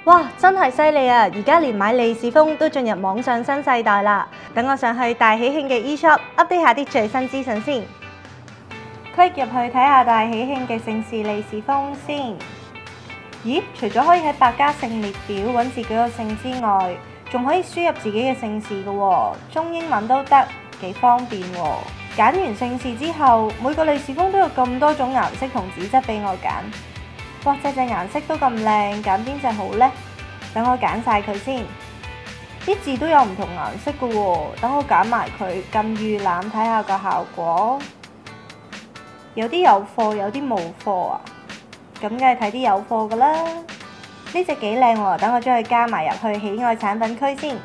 哇，真係犀利啊！而家連買利是封都進入網上新世代啦。等我上去大喜慶嘅 eShop update 下啲最新資訊先。click 入去睇下大喜慶嘅盛事利是封先。咦？除咗可以喺百家姓列表揾自己個姓之外，仲可以輸入自己嘅姓氏嘅喎，中英文都得，幾方便喎。揀完姓氏之後，每個利是封都有咁多種顏色同紙質俾我揀。哇！隻顏色都咁靚，揀邊隻好呢？等我揀晒佢先。啲字都有唔同顏色嘅喎，等我揀埋佢，撳預覽睇下個效果。有啲有貨，有啲冇貨啊！咁梗係睇啲有貨嘅啦。呢隻幾靚喎，等我將佢加埋入去喜愛產品區先。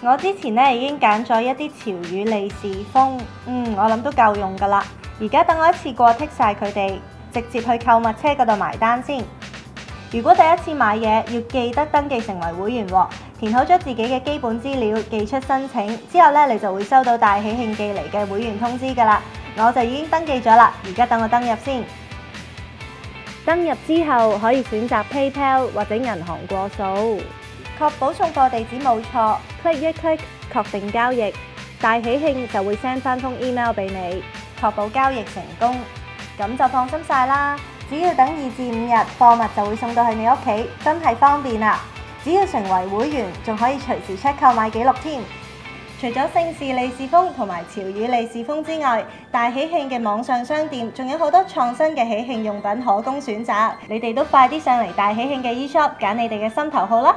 我之前已經揀咗一啲潮語利是封，我諗都夠用㗎啦。而家等我一次過剔晒佢哋，直接去購物車嗰度埋單先。如果第一次買嘢，要記得登記成為會員喎，填好咗自己嘅基本資料，寄出申請之後呢，你就會收到大喜慶寄嚟嘅會員通知㗎啦。我就已經登記咗啦，而家等我登入先。登入之後可以選擇 PayPal 或者銀行過數，確保送貨地址冇錯，click 一 click 確定交易，大喜慶就會 send 返封 email 俾你，確保交易成功，咁就放心晒啦。只要等2至5日，貨物就會送到去你屋企，真係方便啊！只要成為會員，仲可以隨時 check 購買記錄添。除咗盛事利是封同埋潮語利是封之外，大喜慶嘅網上商店仲有好多創新嘅喜慶用品可供選擇，你哋都快啲上嚟大喜慶嘅 eShop 揀你哋嘅心頭好啦！